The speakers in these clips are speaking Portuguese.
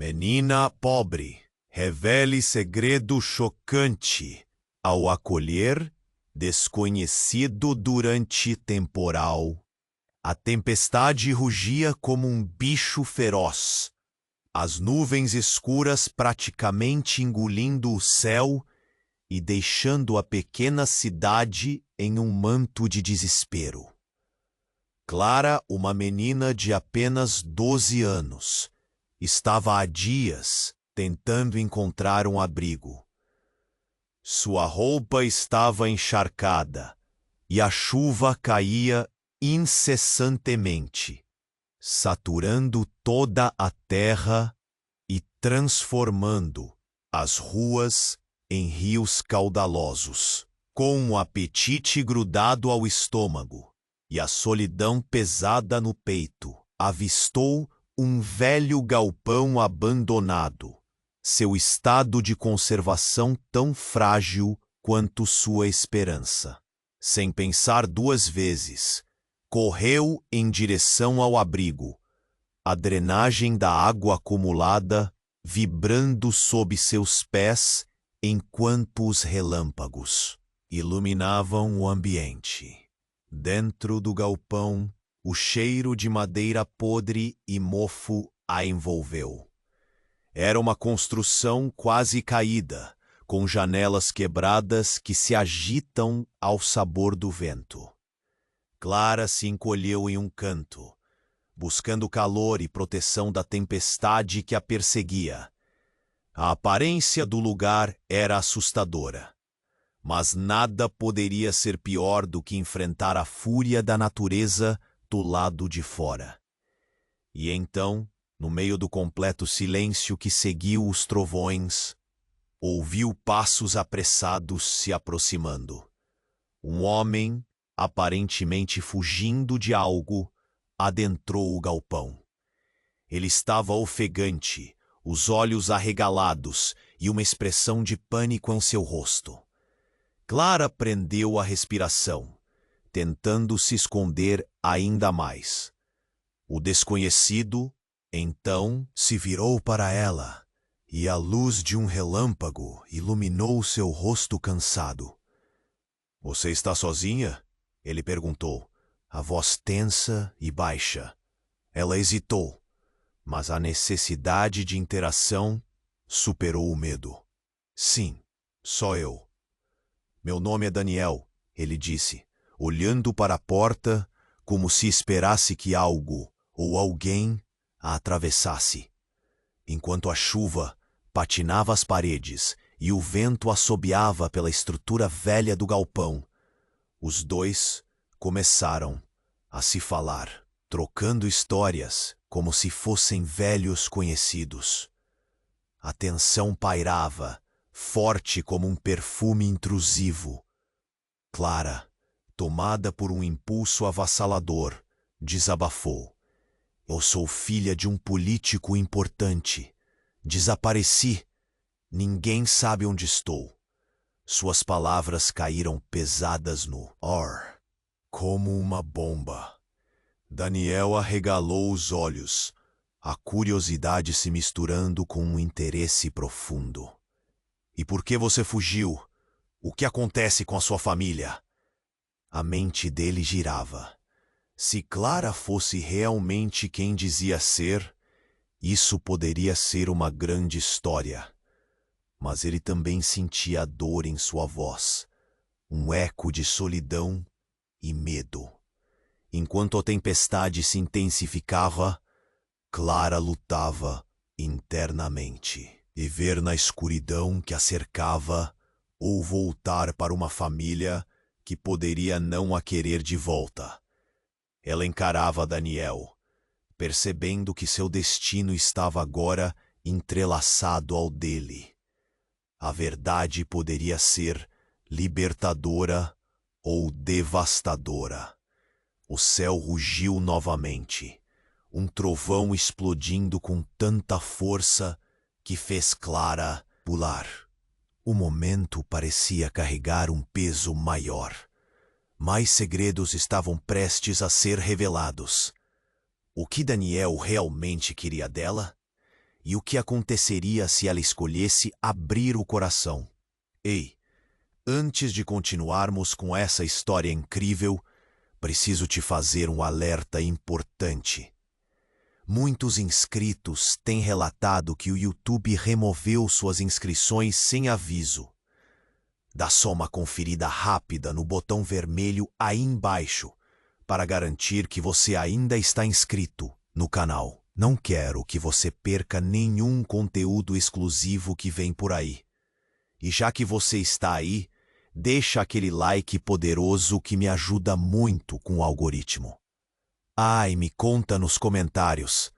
Menina pobre, revele segredo chocante ao acolher desconhecido durante temporal. A tempestade rugia como um bicho feroz, as nuvens escuras praticamente engolindo o céu e deixando a pequena cidade em um manto de desespero. Clara, uma menina de apenas 12 anos, estava há dias tentando encontrar um abrigo. Sua roupa estava encharcada e a chuva caía incessantemente, saturando toda a terra e transformando as ruas em rios caudalosos. Com o apetite grudado ao estômago e a solidão pesada no peito, avistou um velho galpão abandonado, seu estado de conservação tão frágil quanto sua esperança. Sem pensar duas vezes, correu em direção ao abrigo, a drenagem da água acumulada vibrando sob seus pés enquanto os relâmpagos iluminavam o ambiente. Dentro do galpão, o cheiro de madeira podre e mofo a envolveu. Era uma construção quase caída, com janelas quebradas que se agitam ao sabor do vento. Clara se encolheu em um canto, buscando calor e proteção da tempestade que a perseguia. A aparência do lugar era assustadora, mas nada poderia ser pior do que enfrentar a fúria da natureza do lado de fora. E então, no meio do completo silêncio que seguiu os trovões, ouviu passos apressados se aproximando. Um homem, aparentemente fugindo de algo, adentrou o galpão. Ele estava ofegante, os olhos arregalados e uma expressão de pânico em seu rosto. Clara prendeu a respiração, tentando se esconder ainda mais. O desconhecido, então, se virou para ela, e a luz de um relâmpago iluminou seu rosto cansado. — Você está sozinha? Ele perguntou, a voz tensa e baixa. Ela hesitou, mas a necessidade de interação superou o medo. — Sim, só eu. Meu nome é Daniel, ele disse, olhando para a porta como se esperasse que algo ou alguém a atravessasse. Enquanto a chuva patinava as paredes e o vento assobiava pela estrutura velha do galpão, os dois começaram a se falar, trocando histórias como se fossem velhos conhecidos. A tensão pairava, forte como um perfume intrusivo. Clara, tomada por um impulso avassalador, desabafou. Eu sou filha de um político importante. Desapareci. Ninguém sabe onde estou. Suas palavras caíram pesadas no ar, como uma bomba. Daniel arregalou os olhos, a curiosidade se misturando com um interesse profundo. E por que você fugiu? O que acontece com a sua família? A mente dele girava. Se Clara fosse realmente quem dizia ser, isso poderia ser uma grande história. Mas ele também sentia a dor em sua voz, um eco de solidão e medo. Enquanto a tempestade se intensificava, Clara lutava internamente. Viver na escuridão que a cercava ou voltar para uma família que poderia não a querer de volta. Ela encarava Daniel, percebendo que seu destino estava agora entrelaçado ao dele. A verdade poderia ser libertadora ou devastadora. O céu rugiu novamente, um trovão explodindo com tanta força que fez Clara pular. O momento parecia carregar um peso maior. Mais segredos estavam prestes a ser revelados. O que Daniel realmente queria dela? E o que aconteceria se ela escolhesse abrir o coração? Ei, antes de continuarmos com essa história incrível, preciso te fazer um alerta importante. Muitos inscritos têm relatado que o YouTube removeu suas inscrições sem aviso. Dá só uma conferida rápida no botão vermelho aí embaixo para garantir que você ainda está inscrito no canal. Não quero que você perca nenhum conteúdo exclusivo que vem por aí. E já que você está aí, deixa aquele like poderoso que me ajuda muito com o algoritmo. E me conta nos comentários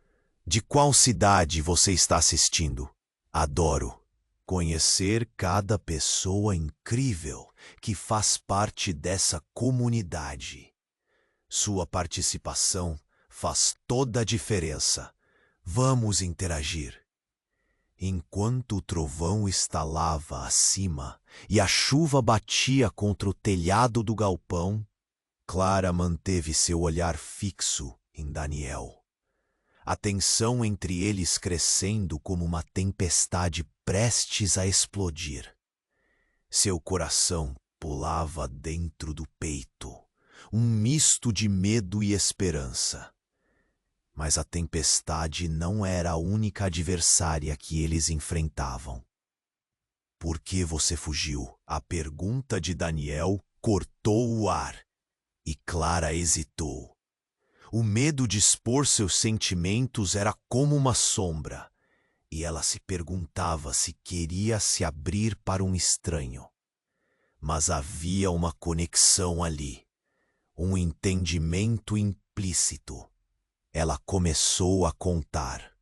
de qual cidade você está assistindo. Adoro conhecer cada pessoa incrível que faz parte dessa comunidade. Sua participação faz toda a diferença. Vamos interagir. Enquanto o trovão estalava acima e a chuva batia contra o telhado do galpão, Clara manteve seu olhar fixo em Daniel. A tensão entre eles crescendo como uma tempestade prestes a explodir. Seu coração pulava dentro do peito, um misto de medo e esperança. Mas a tempestade não era a única adversária que eles enfrentavam. Por que você fugiu? A pergunta de Daniel cortou o ar, e Clara hesitou. O medo de expor seus sentimentos era como uma sombra, e ela se perguntava se queria se abrir para um estranho. Mas havia uma conexão ali, um entendimento implícito. Ela começou a contar.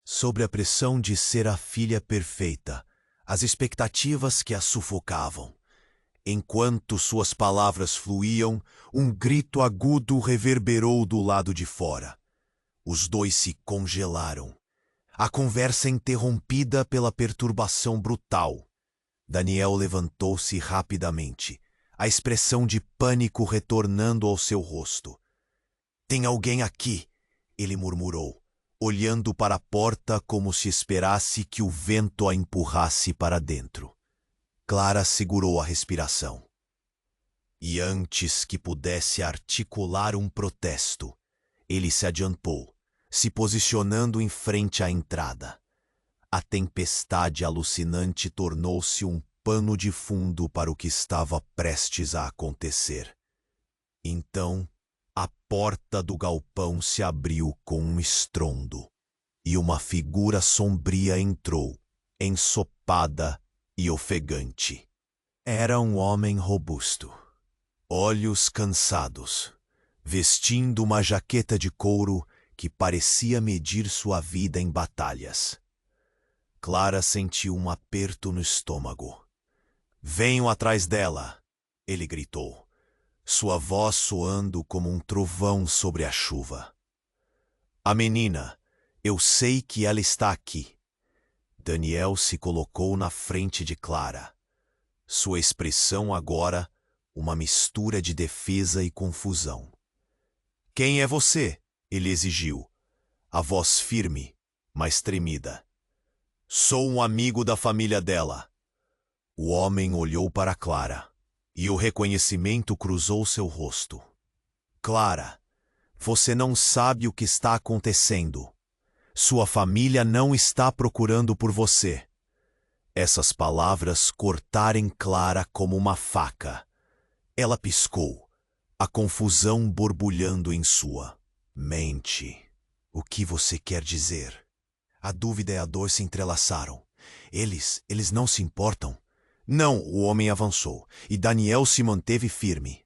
Sobre a pressão de ser a filha perfeita, as expectativas que a sufocavam. Enquanto suas palavras fluíam, um grito agudo reverberou do lado de fora. Os dois se congelaram. A conversa interrompida pela perturbação brutal. Daniel levantou-se rapidamente, a expressão de pânico retornando ao seu rosto. Tem alguém aqui, ele murmurou, olhando para a porta como se esperasse que o vento a empurrasse para dentro. Clara segurou a respiração. E antes que pudesse articular um protesto, ele se adiantou, se posicionando em frente à entrada. A tempestade alucinante tornou-se um pano de fundo para o que estava prestes a acontecer. Então, a porta do galpão se abriu com um estrondo, e uma figura sombria entrou, ensopada e ofegante. Era um homem robusto, olhos cansados, vestindo uma jaqueta de couro que parecia medir sua vida em batalhas. Clara sentiu um aperto no estômago. Venham atrás dela, ele gritou, sua voz soando como um trovão sobre a chuva. A menina, eu sei que ela está aqui. Daniel se colocou na frente de Clara. Sua expressão agora, uma mistura de defesa e confusão. Quem é você? Ele exigiu, a voz firme, mas tremida. Sou um amigo da família dela. O homem olhou para Clara, e o reconhecimento cruzou seu rosto. Clara, você não sabe o que está acontecendo. Sua família não está procurando por você. Essas palavras cortaram Clara como uma faca. Ela piscou, a confusão borbulhando em sua mente. O que você quer dizer? A dúvida e a dor se entrelaçaram. Eles não se importam? Não, o homem avançou, e Daniel se manteve firme.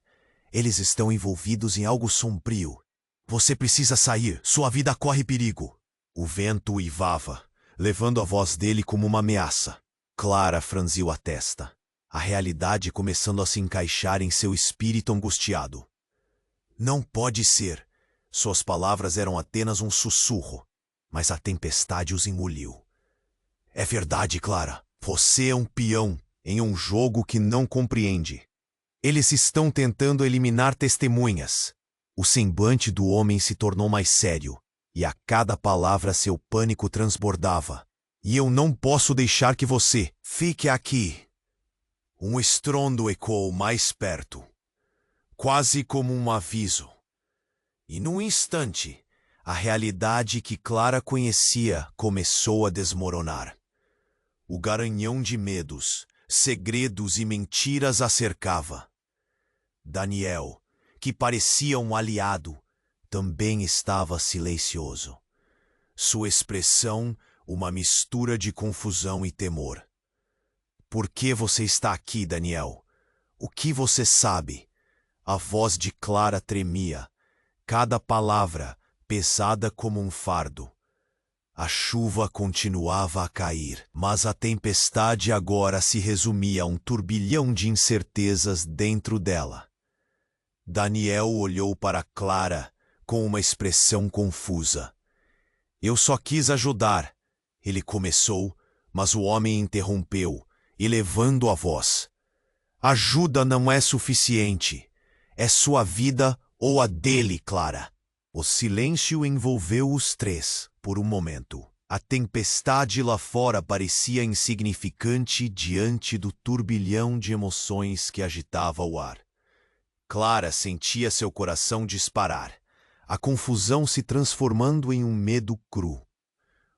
Eles estão envolvidos em algo sombrio. Você precisa sair, sua vida corre perigo. O vento uivava, levando a voz dele como uma ameaça. Clara franziu a testa, a realidade começando a se encaixar em seu espírito angustiado. Não pode ser. Suas palavras eram apenas um sussurro, mas a tempestade os engoliu. É verdade, Clara. Você é um peão em um jogo que não compreende. Eles estão tentando eliminar testemunhas. O semblante do homem se tornou mais sério, e a cada palavra seu pânico transbordava. E eu não posso deixar que você fique aqui. Um estrondo ecoou mais perto, quase como um aviso. E num instante, a realidade que Clara conhecia começou a desmoronar. O garanhão de medos, segredos e mentiras a cercava. Daniel, que parecia um aliado, também estava silencioso. Sua expressão, uma mistura de confusão e temor. Por que você está aqui, Daniel? O que você sabe? A voz de Clara tremia, cada palavra pesada como um fardo. A chuva continuava a cair, mas a tempestade agora se resumia a um turbilhão de incertezas dentro dela. Daniel olhou para Clara com uma expressão confusa. Eu só quis ajudar, ele começou, mas o homem interrompeu, elevando a voz. Ajuda não é suficiente. É sua vida ou a dele, Clara. O silêncio envolveu os três, por um momento. A tempestade lá fora parecia insignificante diante do turbilhão de emoções que agitava o ar. Clara sentia seu coração disparar, a confusão se transformando em um medo cru.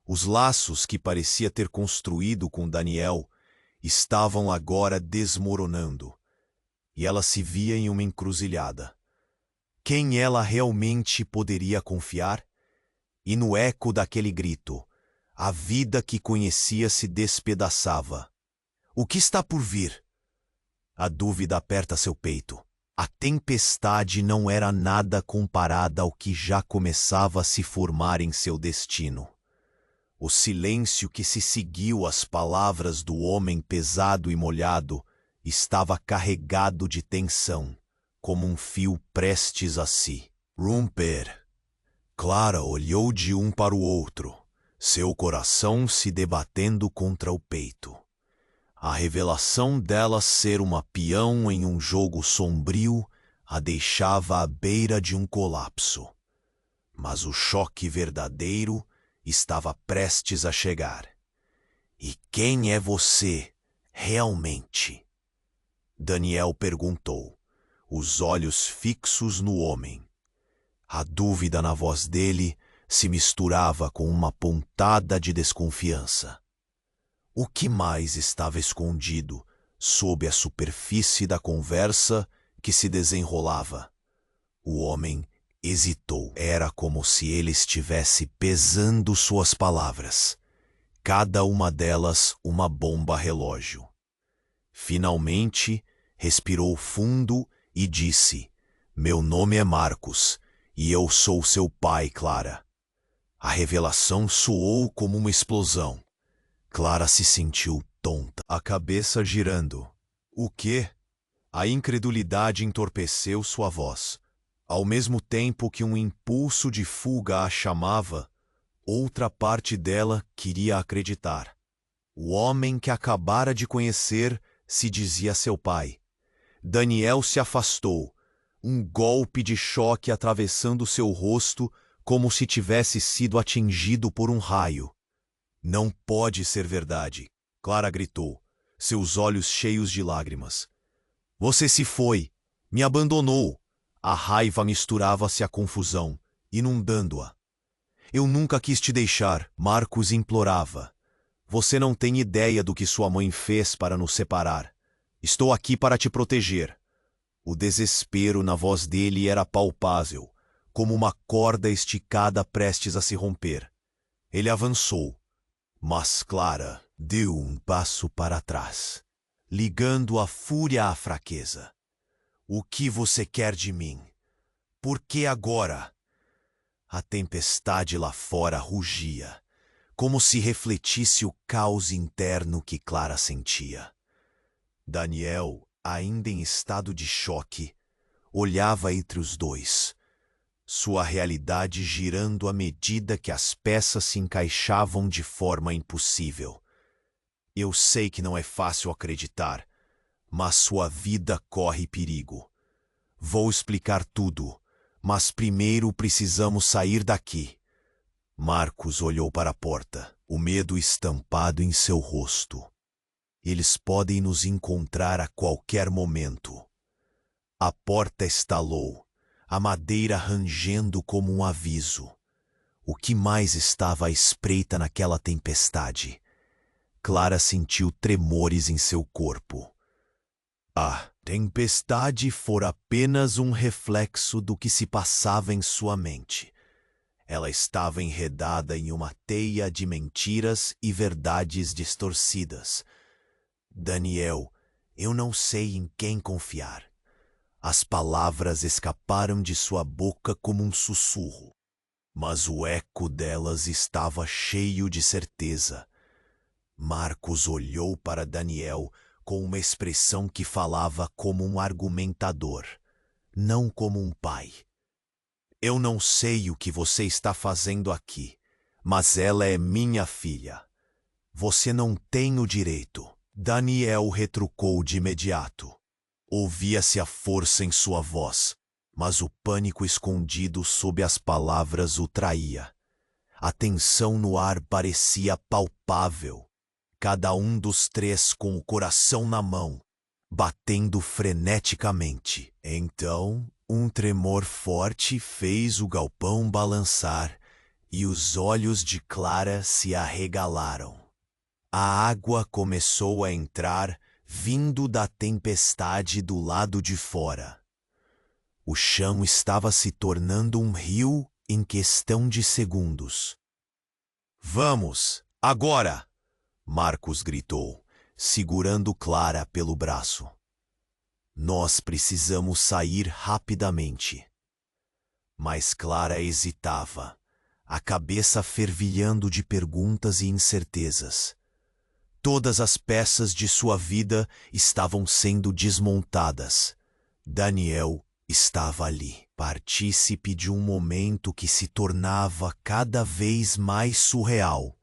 Os laços que parecia ter construído com Daniel estavam agora desmoronando, e ela se via em uma encruzilhada. Quem ela realmente poderia confiar? E no eco daquele grito, a vida que conhecia se despedaçava. O que está por vir? A dúvida aperta seu peito. A tempestade não era nada comparada ao que já começava a se formar em seu destino. O silêncio que se seguiu às palavras do homem pesado e molhado estava carregado de tensão, como um fio prestes a se romper. Clara olhou de um para o outro, seu coração se debatendo contra o peito. A revelação dela ser uma peão em um jogo sombrio a deixava à beira de um colapso. Mas o choque verdadeiro estava prestes a chegar. E quem é você, realmente? Daniel perguntou, os olhos fixos no homem. A dúvida na voz dele se misturava com uma pontada de desconfiança. O que mais estava escondido sob a superfície da conversa que se desenrolava? O homem hesitou. Era como se ele estivesse pesando suas palavras, cada uma delas uma bomba relógio. Finalmente, respirou fundo e disse, meu nome é Marcos, e eu sou seu pai, Clara. A revelação soou como uma explosão. Clara se sentiu tonta, a cabeça girando. O quê? A incredulidade entorpeceu sua voz. Ao mesmo tempo que um impulso de fuga a chamava, outra parte dela queria acreditar. O homem que acabara de conhecer se dizia seu pai. Daniel se afastou, um golpe de choque atravessando seu rosto como se tivesse sido atingido por um raio. Não pode ser verdade, Clara gritou, seus olhos cheios de lágrimas. Você se foi, me abandonou. A raiva misturava-se à confusão, inundando-a. Eu nunca quis te deixar, Marcos implorava. Você não tem ideia do que sua mãe fez para nos separar. Estou aqui para te proteger. O desespero na voz dele era palpável, como uma corda esticada prestes a se romper. Ele avançou, mas Clara deu um passo para trás, ligando a fúria à fraqueza. O que você quer de mim? Por que agora? A tempestade lá fora rugia, como se refletisse o caos interno que Clara sentia. Daniel, ainda em estado de choque, olhava entre os dois, sua realidade girando à medida que as peças se encaixavam de forma impossível. Eu sei que não é fácil acreditar, mas sua vida corre perigo. Vou explicar tudo, mas primeiro precisamos sair daqui. Marcos olhou para a porta, o medo estampado em seu rosto. Eles podem nos encontrar a qualquer momento. A porta estalou, a madeira rangendo como um aviso. O que mais estava à espreita naquela tempestade? Clara sentiu tremores em seu corpo. A tempestade fora apenas um reflexo do que se passava em sua mente. Ela estava enredada em uma teia de mentiras e verdades distorcidas. Daniel, eu não sei em quem confiar. As palavras escaparam de sua boca como um sussurro, mas o eco delas estava cheio de certeza. Marcos olhou para Daniel com uma expressão que falava como um argumentador, não como um pai. Eu não sei o que você está fazendo aqui, mas ela é minha filha. Você não tem o direito. Daniel retrucou de imediato. Ouvia-se a força em sua voz, mas o pânico escondido sob as palavras o traía. A tensão no ar parecia palpável. Cada um dos três com o coração na mão, batendo freneticamente. Então, um tremor forte fez o galpão balançar e os olhos de Clara se arregalaram. A água começou a entrar, vindo da tempestade do lado de fora. O chão estava se tornando um rio em questão de segundos. Vamos, agora! Marcos gritou, segurando Clara pelo braço. Nós precisamos sair rapidamente. Mas Clara hesitava, a cabeça fervilhando de perguntas e incertezas. Todas as peças de sua vida estavam sendo desmontadas. Daniel estava ali, partícipe de um momento que se tornava cada vez mais surreal.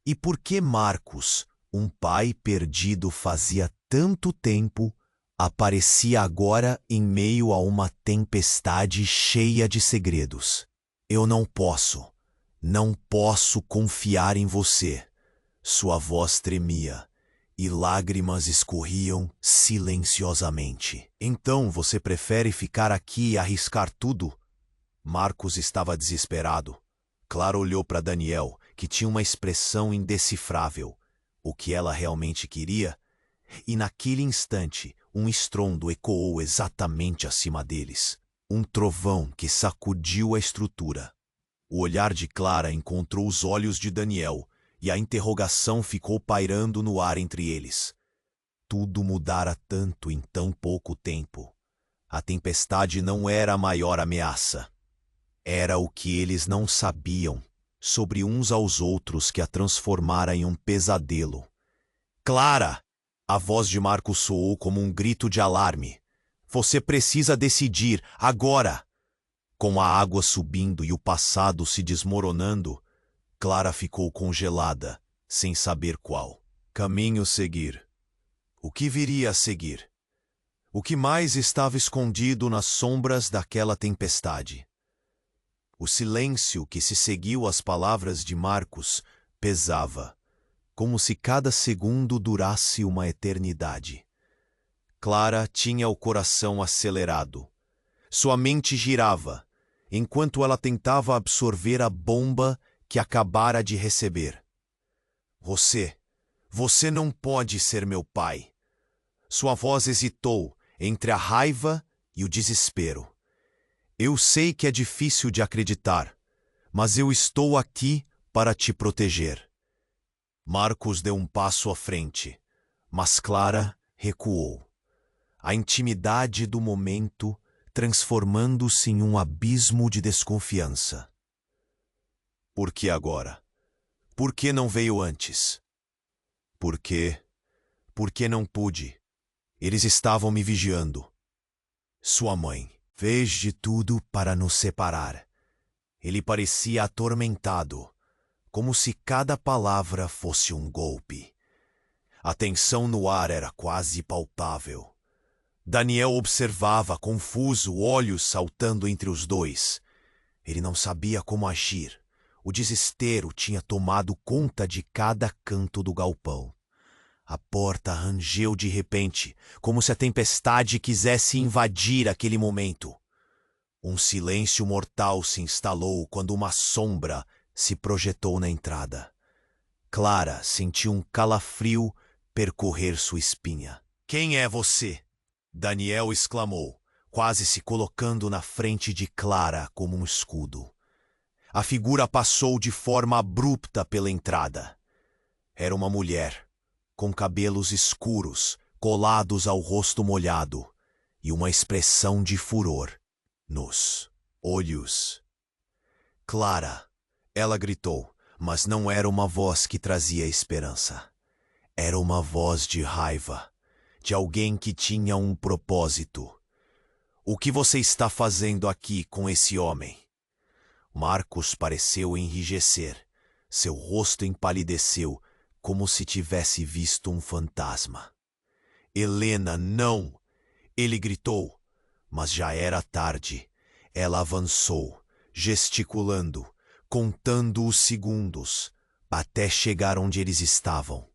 E por que Marcos, um pai perdido fazia tanto tempo, aparecia agora em meio a uma tempestade cheia de segredos? Eu não posso confiar em você. Sua voz tremia e lágrimas escorriam silenciosamente. Então você prefere ficar aqui e arriscar tudo? Marcos estava desesperado. Clara olhou para Daniel, que tinha uma expressão indecifrável. O que ela realmente queria? E naquele instante, um estrondo ecoou exatamente acima deles. Um trovão que sacudiu a estrutura. O olhar de Clara encontrou os olhos de Daniel, e a interrogação ficou pairando no ar entre eles. Tudo mudara tanto em tão pouco tempo. A tempestade não era a maior ameaça. Era o que eles não sabiam sobre uns aos outros que a transformara em um pesadelo. Clara! A voz de Marcos soou como um grito de alarme. Você precisa decidir, agora! Com a água subindo e o passado se desmoronando, Clara ficou congelada, sem saber qual caminho seguir. O que viria a seguir? O que mais estava escondido nas sombras daquela tempestade? O silêncio que se seguiu às palavras de Marcos pesava, como se cada segundo durasse uma eternidade. Clara tinha o coração acelerado. Sua mente girava, enquanto ela tentava absorver a bomba que acabara de receber. Você não pode ser meu pai. Sua voz hesitou entre a raiva e o desespero. Eu sei que é difícil de acreditar, mas eu estou aqui para te proteger. Marcos deu um passo à frente, mas Clara recuou. A intimidade do momento transformando-se em um abismo de desconfiança. Por que agora? Por que não veio antes? Por quê? Por que não pude? Eles estavam me vigiando. Sua mãe fez de tudo para nos separar. Ele parecia atormentado, como se cada palavra fosse um golpe. A tensão no ar era quase palpável. Daniel observava, confuso, olhos saltando entre os dois. Ele não sabia como agir. O desespero tinha tomado conta de cada canto do galpão. A porta rangeu de repente, como se a tempestade quisesse invadir aquele momento. Um silêncio mortal se instalou quando uma sombra se projetou na entrada. Clara sentiu um calafrio percorrer sua espinha. "Quem é você?" Daniel exclamou, quase se colocando na frente de Clara como um escudo. A figura passou de forma abrupta pela entrada. Era uma mulher, com cabelos escuros, colados ao rosto molhado, e uma expressão de furor nos olhos. "Clara!" ela gritou, mas não era uma voz que trazia esperança. Era uma voz de raiva, de alguém que tinha um propósito. "O que você está fazendo aqui com esse homem?" Marcos pareceu enrijecer. Seu rosto empalideceu, como se tivesse visto um fantasma. "Helena, não!" ele gritou, mas já era tarde. Ela avançou, gesticulando, contando os segundos, até chegar onde eles estavam.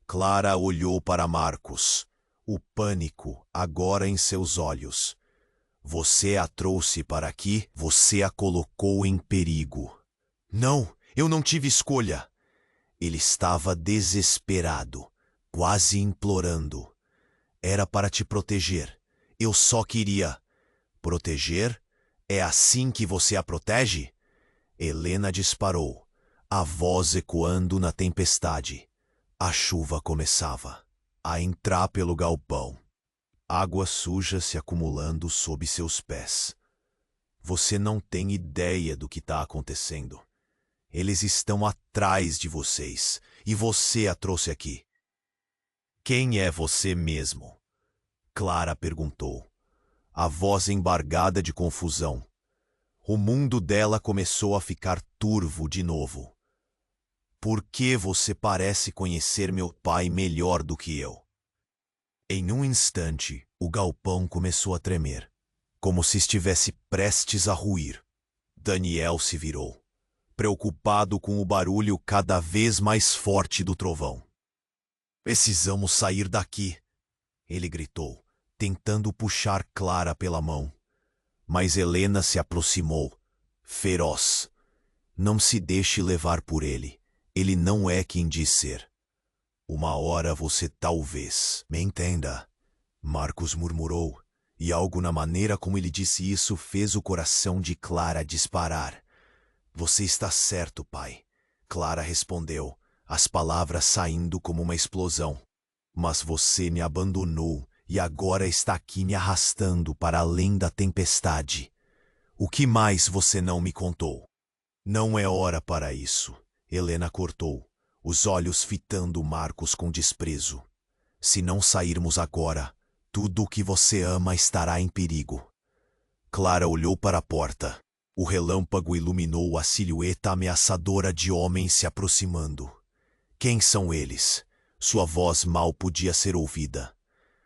Clara olhou para Marcos, o pânico agora em seus olhos. "Você a trouxe para aqui, você a colocou em perigo." "Não, eu não tive escolha." Ele estava desesperado, quase implorando. "Era para te proteger. Eu só queria." "Proteger? É assim que você a protege?" Helena disparou, a voz ecoando na tempestade. A chuva começava a entrar pelo galpão. Água suja se acumulando sob seus pés. "Você não tem ideia do que está acontecendo. Eles estão atrás de vocês, e você a trouxe aqui." "Quem é você mesmo?" Clara perguntou, a voz embargada de confusão. O mundo dela começou a ficar turvo de novo. "Por que você parece conhecer meu pai melhor do que eu?" Em um instante, o galpão começou a tremer, como se estivesse prestes a ruir. Daniel se virou, preocupado com o barulho cada vez mais forte do trovão. "Precisamos sair daqui!" ele gritou, tentando puxar Clara pela mão. Mas Helena se aproximou, feroz. "Não se deixe levar por ele. Ele não é quem diz ser." "Uma hora você talvez me entenda", Marcos murmurou, e algo na maneira como ele disse isso fez o coração de Clara disparar. "Você está certo, pai", Clara respondeu, as palavras saindo como uma explosão. "Mas você me abandonou e agora está aqui me arrastando para além da tempestade. O que mais você não me contou?" "Não é hora para isso", Helena cortou, os olhos fitando Marcos com desprezo. "Se não sairmos agora, tudo o que você ama estará em perigo." Clara olhou para a porta. O relâmpago iluminou a silhueta ameaçadora de homens se aproximando. "Quem são eles?" Sua voz mal podia ser ouvida.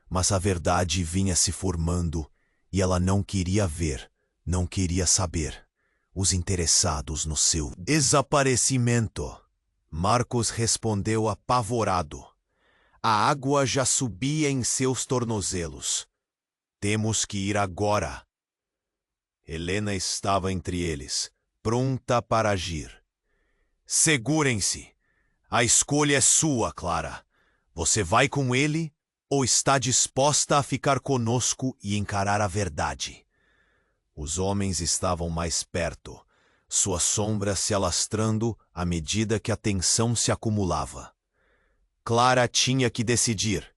Mas a verdade vinha se formando e ela não queria ver, não queria saber. "Os interessados no seu desaparecimento." Marcos respondeu apavorado. A água já subia em seus tornozelos. "Temos que ir agora." Helena estava entre eles, pronta para agir. "Segurem-se. A escolha é sua, Clara. Você vai com ele ou está disposta a ficar conosco e encarar a verdade?" Os homens estavam mais perto, sua sombra se alastrando à medida que a tensão se acumulava. Clara tinha que decidir,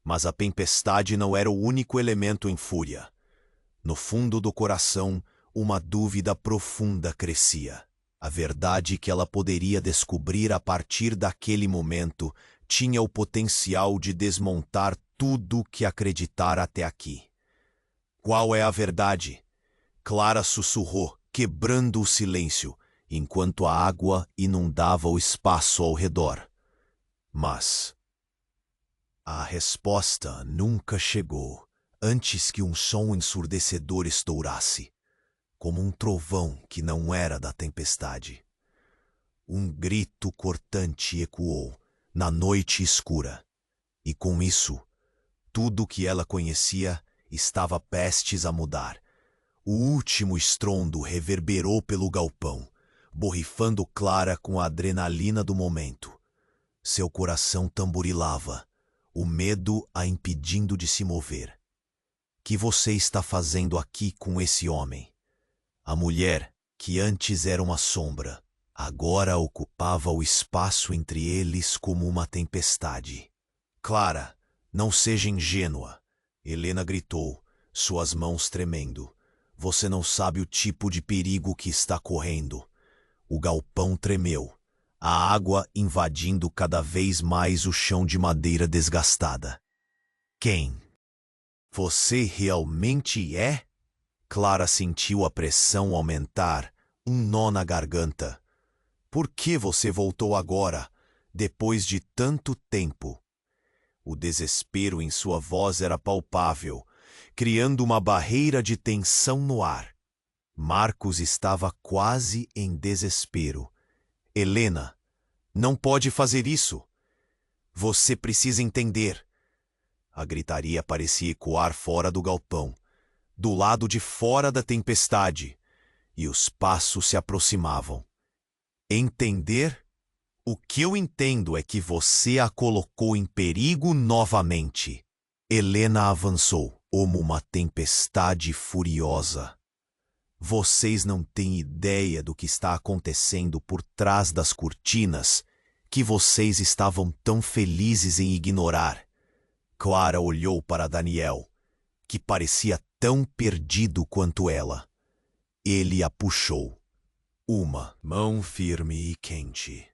mas a tempestade não era o único elemento em fúria. No fundo do coração, uma dúvida profunda crescia. A verdade que ela poderia descobrir a partir daquele momento tinha o potencial de desmontar tudo que acreditara até aqui. "Qual é a verdade?" Clara sussurrou, quebrando o silêncio, enquanto a água inundava o espaço ao redor. Mas a resposta nunca chegou antes que um som ensurdecedor estourasse, como um trovão que não era da tempestade. Um grito cortante ecoou na noite escura, e com isso, tudo o que ela conhecia estava prestes a mudar. O último estrondo reverberou pelo galpão, borrifando Clara com a adrenalina do momento. Seu coração tamborilava, o medo a impedindo de se mover. Que você está fazendo aqui com esse homem? A mulher, que antes era uma sombra, agora ocupava o espaço entre eles como uma tempestade. Clara, não seja ingênua, Helena gritou, suas mãos tremendo. Você não sabe o tipo de perigo que está correndo. O galpão tremeu, a água invadindo cada vez mais o chão de madeira desgastada. Quem você realmente é? Clara sentiu a pressão aumentar, um nó na garganta. Por que você voltou agora, depois de tanto tempo? O desespero em sua voz era palpável, criando uma barreira de tensão no ar. Marcos estava quase em desespero. Helena, não pode fazer isso. Você precisa entender. A gritaria parecia ecoar fora do galpão, do lado de fora da tempestade, e os passos se aproximavam. Entender? O que eu entendo é que você a colocou em perigo novamente. Helena avançou, como uma tempestade furiosa. Vocês não têm ideia do que está acontecendo por trás das cortinas que vocês estavam tão felizes em ignorar. Clara olhou para Daniel, que parecia tão perdido quanto ela. Ele a puxou. Uma mão firme e quente,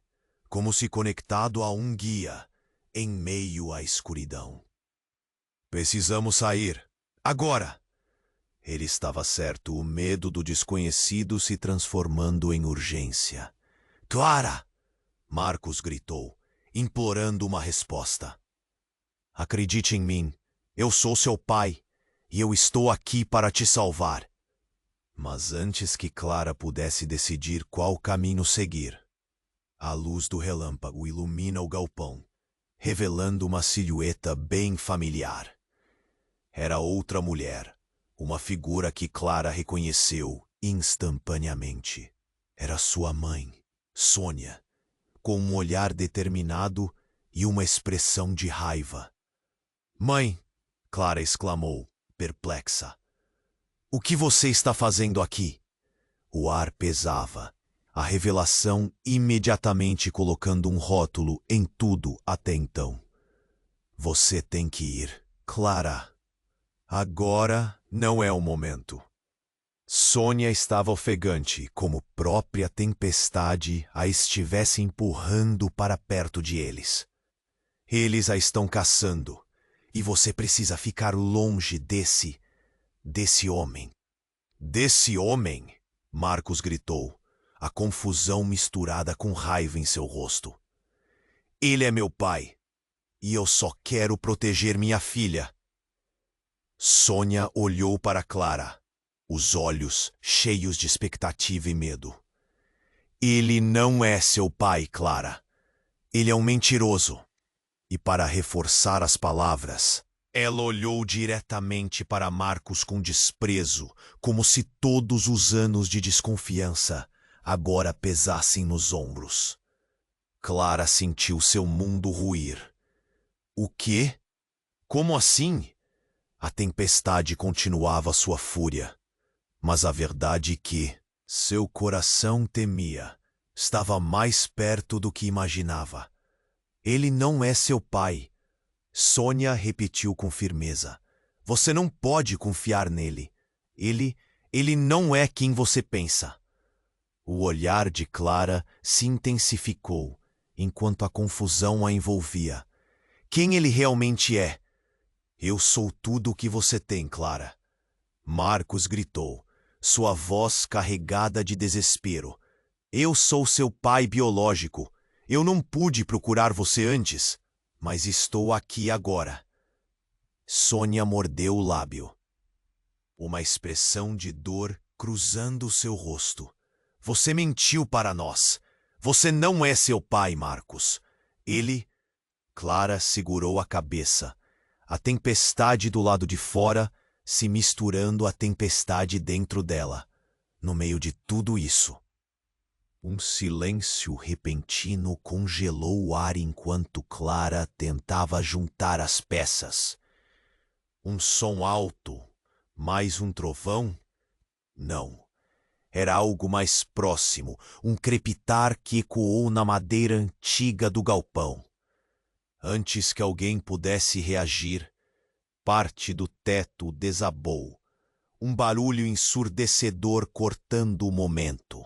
como se conectado a um guia, em meio à escuridão. Precisamos sair. Agora! Ele estava certo, o medo do desconhecido se transformando em urgência. Clara! Marcos gritou, implorando uma resposta. Acredite em mim, eu sou seu pai, e eu estou aqui para te salvar. Mas antes que Clara pudesse decidir qual caminho seguir, a luz do relâmpago ilumina o galpão, revelando uma silhueta bem familiar. Era outra mulher, uma figura que Clara reconheceu instantaneamente. Era sua mãe, Sônia, com um olhar determinado e uma expressão de raiva. Mãe, Clara exclamou, perplexa. O que você está fazendo aqui? O ar pesava, a revelação imediatamente colocando um rótulo em tudo até então. Você tem que ir, Clara. Agora não é o momento. Sônia estava ofegante, como própria tempestade a estivesse empurrando para perto de eles. Eles a estão caçando, e você precisa ficar longe desse homem. Desse homem? Marcos gritou, a confusão misturada com raiva em seu rosto. Ele é meu pai, e eu só quero proteger minha filha. Sônia olhou para Clara, os olhos cheios de expectativa e medo. Ele não é seu pai, Clara. Ele é um mentiroso. E para reforçar as palavras, ela olhou diretamente para Marcos com desprezo, como se todos os anos de desconfiança agora pesassem nos ombros. Clara sentiu seu mundo ruir. O quê? Como assim? A tempestade continuava sua fúria, mas a verdade que seu coração temia estava mais perto do que imaginava. Ele não é seu pai. Sônia repetiu com firmeza. Você não pode confiar nele. Ele não é quem você pensa. O olhar de Clara se intensificou, enquanto a confusão a envolvia. Quem ele realmente é? Eu sou tudo o que você tem, Clara. Marcos gritou, sua voz carregada de desespero. Eu sou seu pai biológico. Eu não pude procurar você antes, mas estou aqui agora. Sônia mordeu o lábio. Uma expressão de dor cruzando seu rosto. Você mentiu para nós. Você não é seu pai, Marcos. Ele... Clara segurou a cabeça. A tempestade do lado de fora se misturando à tempestade dentro dela. No meio de tudo isso, um silêncio repentino congelou o ar enquanto Clara tentava juntar as peças. Um som alto, mais um trovão? Não. Era algo mais próximo, um crepitar que ecoou na madeira antiga do galpão. Antes que alguém pudesse reagir, parte do teto desabou, um barulho ensurdecedor cortando o momento.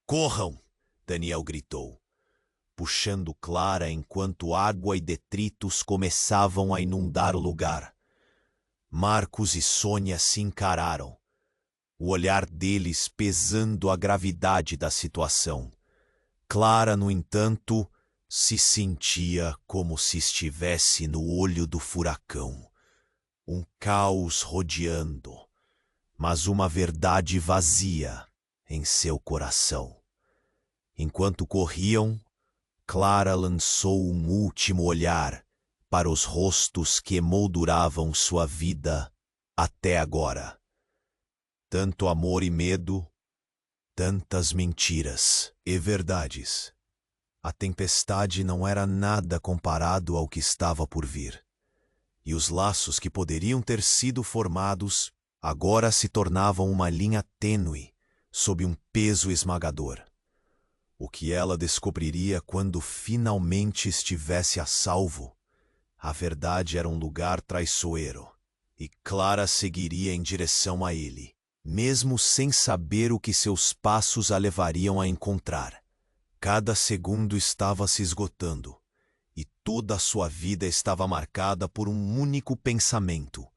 "Corram!" Daniel gritou, puxando Clara enquanto água e detritos começavam a inundar o lugar. Marcos e Sônia se encararam, o olhar deles pesando a gravidade da situação. Clara, no entanto, se sentia como se estivesse no olho do furacão. Um caos rodeando, mas uma verdade vazia em seu coração. Enquanto corriam, Clara lançou um último olhar para os rostos que emolduravam sua vida até agora. Tanto amor e medo, tantas mentiras e verdades. A tempestade não era nada comparado ao que estava por vir. E os laços que poderiam ter sido formados agora se tornavam uma linha tênue sob um peso esmagador. O que ela descobriria quando finalmente estivesse a salvo? A verdade era um lugar traiçoeiro, e Clara seguiria em direção a ele, mesmo sem saber o que seus passos a levariam a encontrar. Cada segundo estava se esgotando, e toda a sua vida estava marcada por um único pensamento: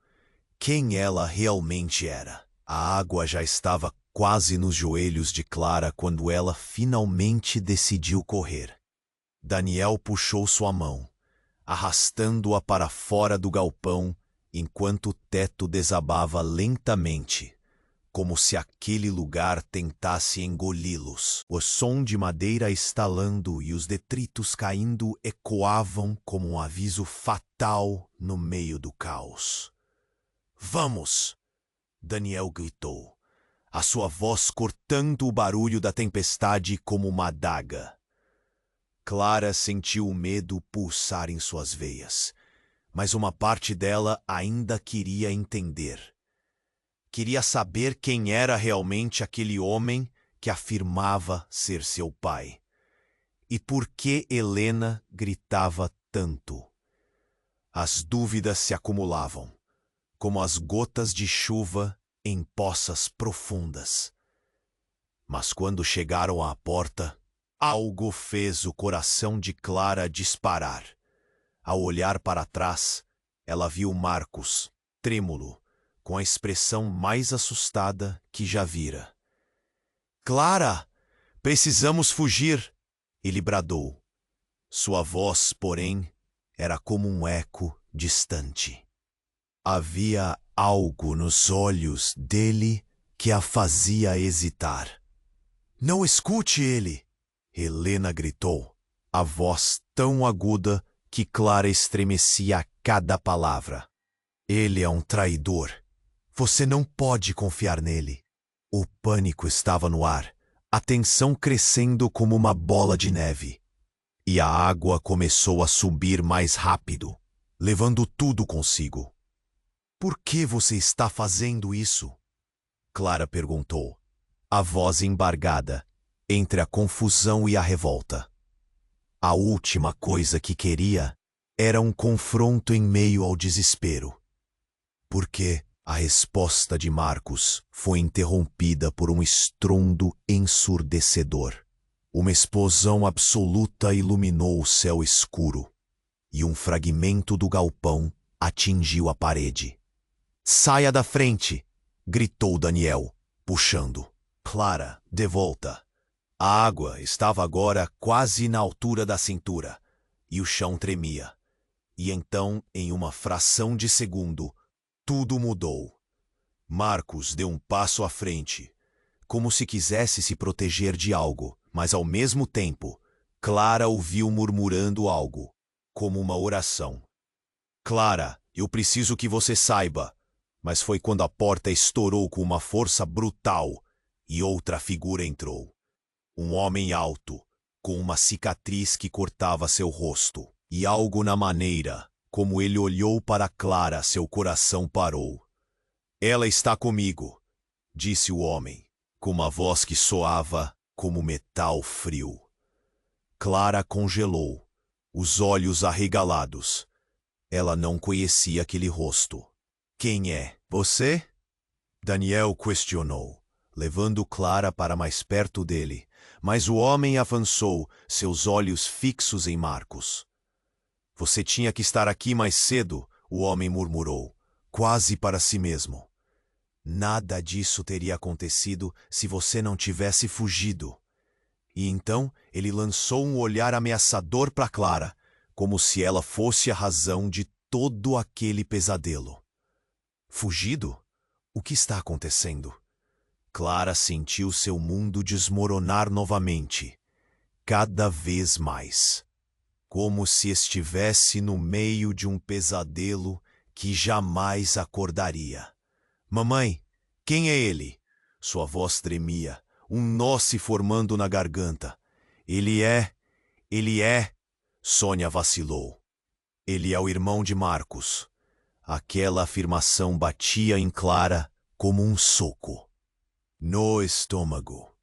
quem ela realmente era. A água já estava quase nos joelhos de Clara quando ela finalmente decidiu correr. Daniel puxou sua mão, arrastando-a para fora do galpão, enquanto o teto desabava lentamente, como se aquele lugar tentasse engoli-los. O som de madeira estalando e os detritos caindo ecoavam como um aviso fatal no meio do caos. "Vamos!" Daniel gritou, a sua voz cortando o barulho da tempestade como uma adaga. Clara sentiu o medo pulsar em suas veias, mas uma parte dela ainda queria entender. Queria saber quem era realmente aquele homem que afirmava ser seu pai. E por que Helena gritava tanto? As dúvidas se acumulavam, como as gotas de chuva em poças profundas. Mas quando chegaram à porta, algo fez o coração de Clara disparar. Ao olhar para trás, ela viu Marcos, trêmulo, com a expressão mais assustada que já vira. "Clara, precisamos fugir!" ele bradou. Sua voz, porém, era como um eco distante. Havia algo nos olhos dele que a fazia hesitar. "Não escute ele!" Helena gritou, a voz tão aguda que Clara estremecia a cada palavra. "Ele é um traidor. Você não pode confiar nele." O pânico estava no ar, a tensão crescendo como uma bola de neve. E a água começou a subir mais rápido, levando tudo consigo. "Por que você está fazendo isso?" Clara perguntou, a voz embargada entre a confusão e a revolta. A última coisa que queria era um confronto em meio ao desespero. Porque a resposta de Marcos foi interrompida por um estrondo ensurdecedor. Uma explosão absoluta iluminou o céu escuro, e um fragmento do galpão atingiu a parede. "Saia da frente!" gritou Daniel, puxando Clara de volta. A água estava agora quase na altura da cintura, e o chão tremia. E então, em uma fração de segundo, tudo mudou. Marcos deu um passo à frente, como se quisesse se proteger de algo, Mas ao mesmo tempo, Clara ouviu murmurando algo, como uma oração. Clara, eu preciso que você saiba. Mas foi quando a porta estourou com uma força brutal e outra figura entrou. Um homem alto, com uma cicatriz que cortava seu rosto. E algo na maneira como ele olhou para Clara, seu coração parou. Ela está comigo, disse o homem, com uma voz que soava como metal frio. Clara congelou, os olhos arregalados. Ela não conhecia aquele rosto. Quem é? Você? Daniel questionou, levando Clara para mais perto dele, mas o homem avançou, seus olhos fixos em Marcos. Você tinha que estar aqui mais cedo, o homem murmurou, quase para si mesmo. Nada disso teria acontecido se você não tivesse fugido. E então ele lançou um olhar ameaçador para Clara, como se ela fosse a razão de todo aquele pesadelo. Fugido? O que está acontecendo? Clara sentiu seu mundo desmoronar novamente, cada vez mais, como se estivesse no meio de um pesadelo que jamais acordaria. Mamãe, quem é ele? Sua voz tremia, um nó se formando na garganta. Ele é... Sônia vacilou. Ele é o irmão de Marcos. Aquela afirmação batia em Clara como um soco no estômago.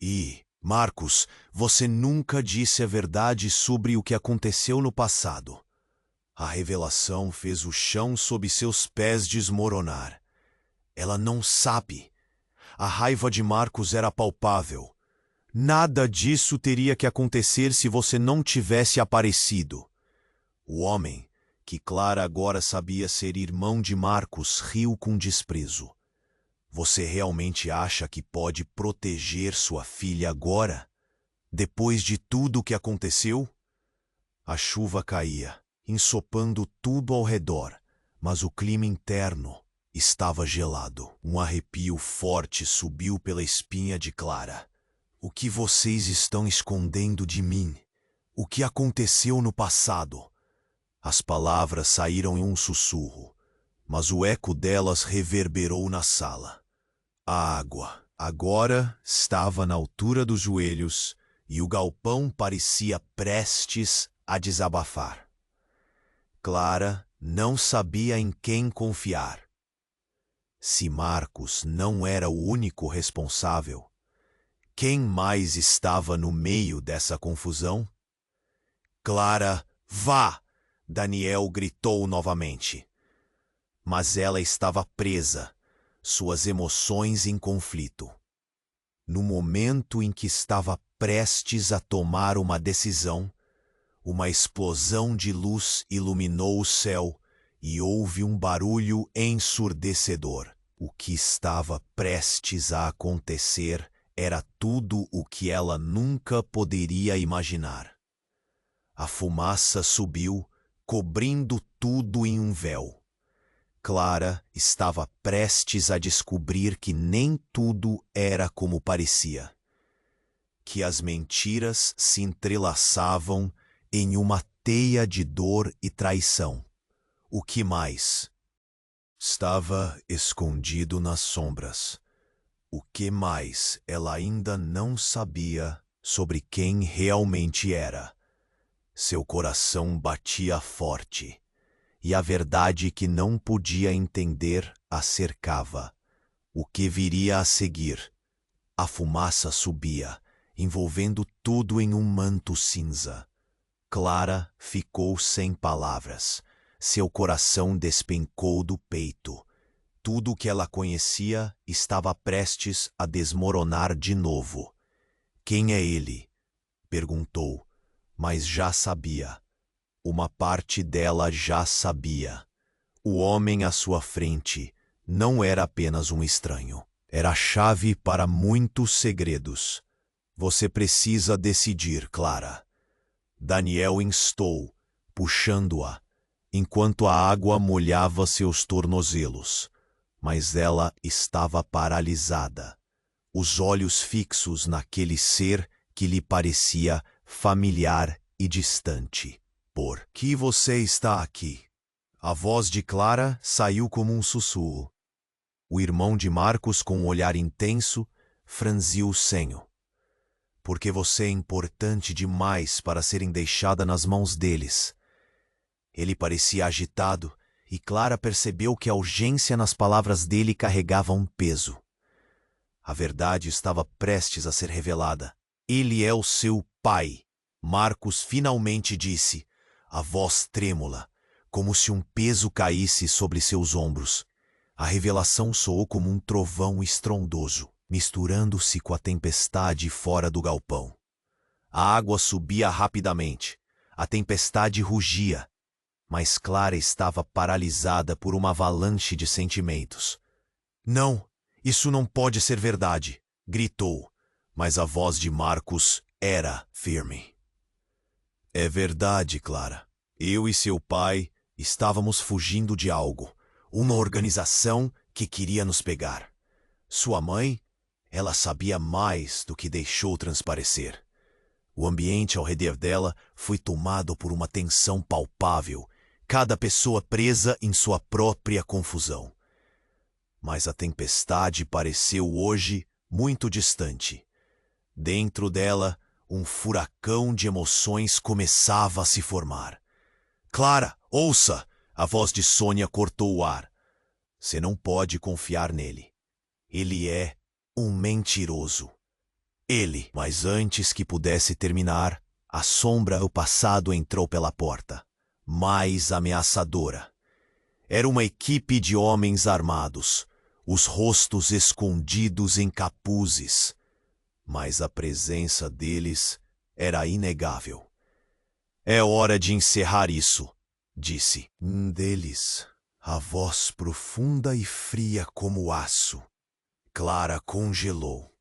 E, Marcos, você nunca disse a verdade sobre o que aconteceu no passado. A revelação fez o chão sob seus pés desmoronar. Ela não sabe. A raiva de Marcos era palpável. Nada disso teria que acontecer se você não tivesse aparecido. O homem, que Clara agora sabia ser irmão de Marcos, riu com desprezo. Você realmente acha que pode proteger sua filha agora? Depois de tudo o que aconteceu? A chuva caía, ensopando tudo ao redor, mas o clima interno estava gelado. Um arrepio forte subiu pela espinha de Clara. O que vocês estão escondendo de mim? O que aconteceu no passado? As palavras saíram em um sussurro, mas o eco delas reverberou na sala. A água agora estava na altura dos joelhos e o galpão parecia prestes a desabafar. Clara não sabia em quem confiar. Se Marcos não era o único responsável, quem mais estava no meio dessa confusão? Clara, vá! Daniel gritou novamente. Mas ela estava presa, suas emoções em conflito. No momento em que estava prestes a tomar uma decisão, uma explosão de luz iluminou o céu e houve um barulho ensurdecedor. O que estava prestes a acontecer era tudo o que ela nunca poderia imaginar. A fumaça subiu, cobrindo tudo em um véu. Clara estava prestes a descobrir que nem tudo era como parecia. Que as mentiras se entrelaçavam em uma teia de dor e traição. O que mais? Estava escondido nas sombras. O que mais ela ainda não sabia sobre quem realmente era? Seu coração batia forte, e a verdade que não podia entender a cercava. O que viria a seguir? A fumaça subia, envolvendo tudo em um manto cinza. Clara ficou sem palavras. Seu coração despencou do peito. Tudo o que ela conhecia estava prestes a desmoronar de novo. Quem é ele? Perguntou, mas já sabia. Uma parte dela já sabia. O homem à sua frente não era apenas um estranho. Era a chave para muitos segredos. Você precisa decidir, Clara. Daniel instou, puxando-a, enquanto a água molhava seus tornozelos. Mas ela estava paralisada, os olhos fixos naquele ser que lhe parecia familiar e distante. Por que você está aqui? A voz de Clara saiu como um sussurro. O irmão de Marcos, com um olhar intenso, franziu o senho. Porque você é importante demais para serem deixada nas mãos deles. Ele parecia agitado, e Clara percebeu que a urgência nas palavras dele carregava um peso. A verdade estava prestes a ser revelada. Ele é o seu pai. Marcos finalmente disse, a voz trêmula, como se um peso caísse sobre seus ombros. A revelação soou como um trovão estrondoso, misturando-se com a tempestade fora do galpão. A água subia rapidamente. A tempestade rugia. Mas Clara estava paralisada por uma avalanche de sentimentos. Não, isso não pode ser verdade, gritou, mas a voz de Marcos era firme. É verdade, Clara. Eu e seu pai estávamos fugindo de algo, uma organização que queria nos pegar. Sua mãe, ela sabia mais do que deixou transparecer. O ambiente ao redor dela foi tomado por uma tensão palpável, cada pessoa presa em sua própria confusão. Mas a tempestade pareceu hoje muito distante. Dentro dela, um furacão de emoções começava a se formar. Clara, ouça! A voz de Sônia cortou o ar. Você não pode confiar nele. Ele é um mentiroso. Mas antes que pudesse terminar, a sombra do passado entrou pela porta. Mais ameaçadora. Era uma equipe de homens armados, os rostos escondidos em capuzes. Mas a presença deles era inegável. É hora de encerrar isso, disse. Um deles, a voz profunda e fria como aço. Clara congelou.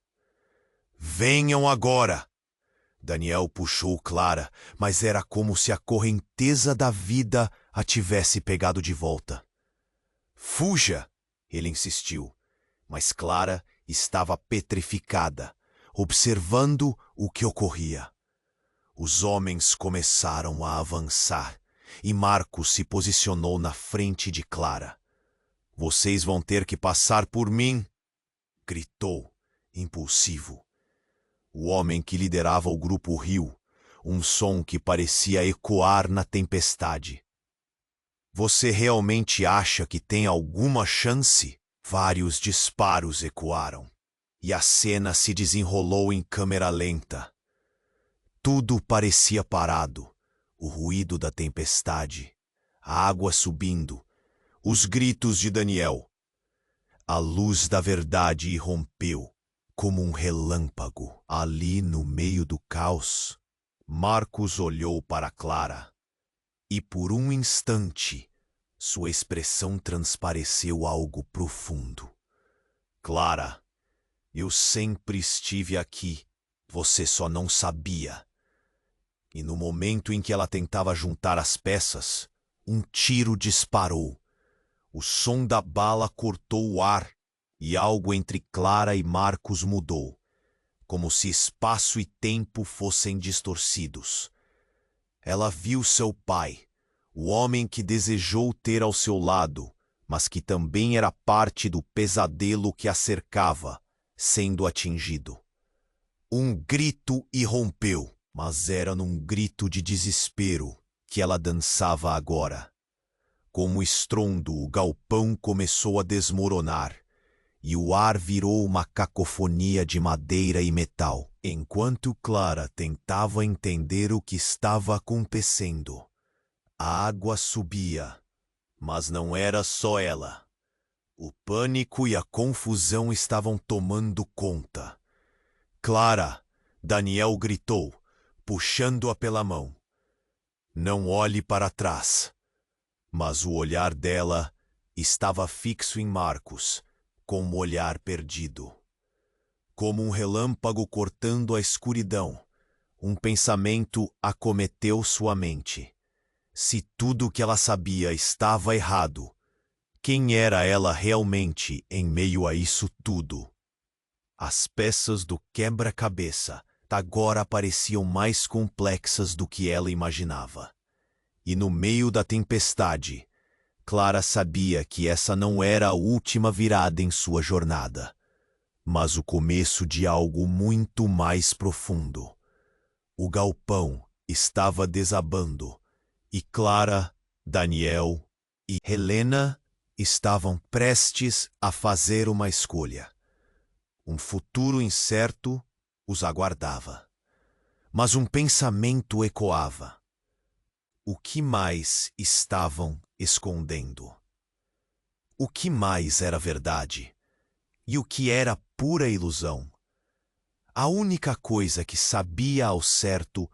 Venham agora! Daniel puxou Clara, mas era como se a correnteza da vida a tivesse pegado de volta. Fuja! Ele insistiu, mas Clara estava petrificada, observando o que ocorria. Os homens começaram a avançar, e Marcos se posicionou na frente de Clara. Vocês vão ter que passar por mim! Gritou, impulsivo. O homem que liderava o grupo riu, um som que parecia ecoar na tempestade. Você realmente acha que tem alguma chance? Vários disparos ecoaram, e a cena se desenrolou em câmera lenta. Tudo parecia parado, o ruído da tempestade, a água subindo, os gritos de Daniel. A luz da verdade irrompeu, como um relâmpago, ali no meio do caos. Marcos olhou para Clara, e por um instante, sua expressão transpareceu algo profundo. Clara, eu sempre estive aqui, você só não sabia. E no momento em que ela tentava juntar as peças, um tiro disparou. O som da bala cortou o ar, e algo entre Clara e Marcos mudou, como se espaço e tempo fossem distorcidos. Ela viu seu pai, o homem que desejou ter ao seu lado, mas que também era parte do pesadelo que a cercava, sendo atingido. Um grito irrompeu, mas era num grito de desespero que ela dançava agora. Com o estrondo, o galpão começou a desmoronar, e o ar virou uma cacofonia de madeira e metal, enquanto Clara tentava entender o que estava acontecendo. A água subia, mas não era só ela. O pânico e a confusão estavam tomando conta. Clara, Daniel gritou, puxando-a pela mão. Não olhe para trás. Mas o olhar dela estava fixo em Marcos, com um olhar perdido. Como um relâmpago cortando a escuridão, um pensamento acometeu sua mente. Se tudo o que ela sabia estava errado, quem era ela realmente em meio a isso tudo? As peças do quebra-cabeça agora pareciam mais complexas do que ela imaginava. E no meio da tempestade, Clara sabia que essa não era a última virada em sua jornada, mas o começo de algo muito mais profundo. O galpão estava desabando, e Clara, Daniel e Helena estavam prestes a fazer uma escolha. Um futuro incerto os aguardava. Mas um pensamento ecoava. O que mais estavam escondendo? O que mais era verdade? E o que era pura ilusão? A única coisa que sabia ao certo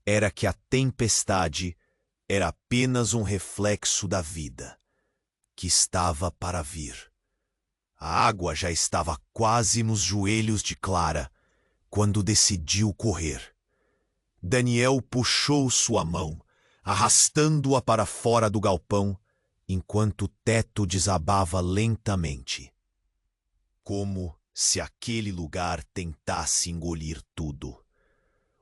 era que a tempestade era apenas um reflexo da vida, que estava para vir. A água já estava quase nos joelhos de Clara, quando decidiu correr. Daniel puxou sua mão, arrastando-a para fora do galpão, enquanto o teto desabava lentamente. Como se aquele lugar tentasse engolir tudo.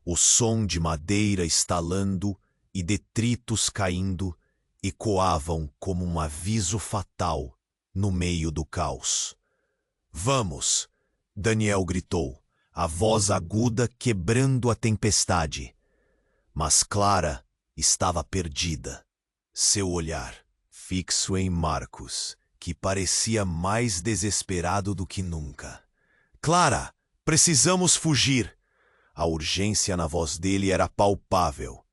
O som de madeira estalando e detritos caindo ecoavam como um aviso fatal no meio do caos. "Vamos!" Daniel gritou, a voz aguda quebrando a tempestade. Mas Clara estava perdida. Seu olhar, fixo em Marcos, que parecia mais desesperado do que nunca. "Clara, precisamos fugir!" A urgência na voz dele era palpável.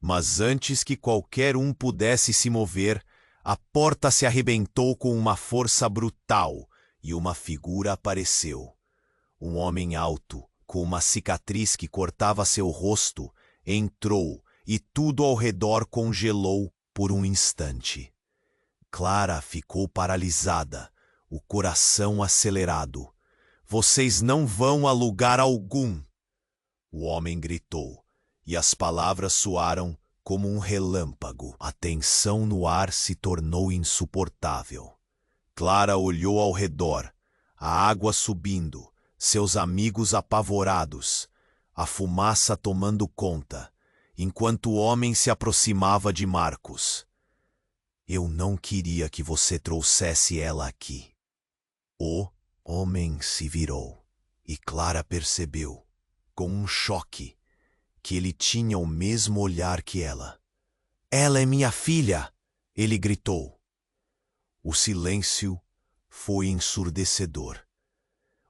Mas antes que qualquer um pudesse se mover, a porta se arrebentou com uma força brutal e uma figura apareceu. Um homem alto, com uma cicatriz que cortava seu rosto, entrou e tudo ao redor congelou por um instante. Clara ficou paralisada, o coração acelerado. "Vocês não vão a lugar algum!" O homem gritou, e as palavras soaram como um relâmpago. A tensão no ar se tornou insuportável. Clara olhou ao redor, a água subindo, seus amigos apavorados, a fumaça tomando conta, enquanto o homem se aproximava de Marcos. "Eu não queria que você trouxesse ela aqui." O homem se virou, e Clara percebeu, com um choque, que ele tinha o mesmo olhar que ela. "Ela é minha filha!" ele gritou. O silêncio foi ensurdecedor.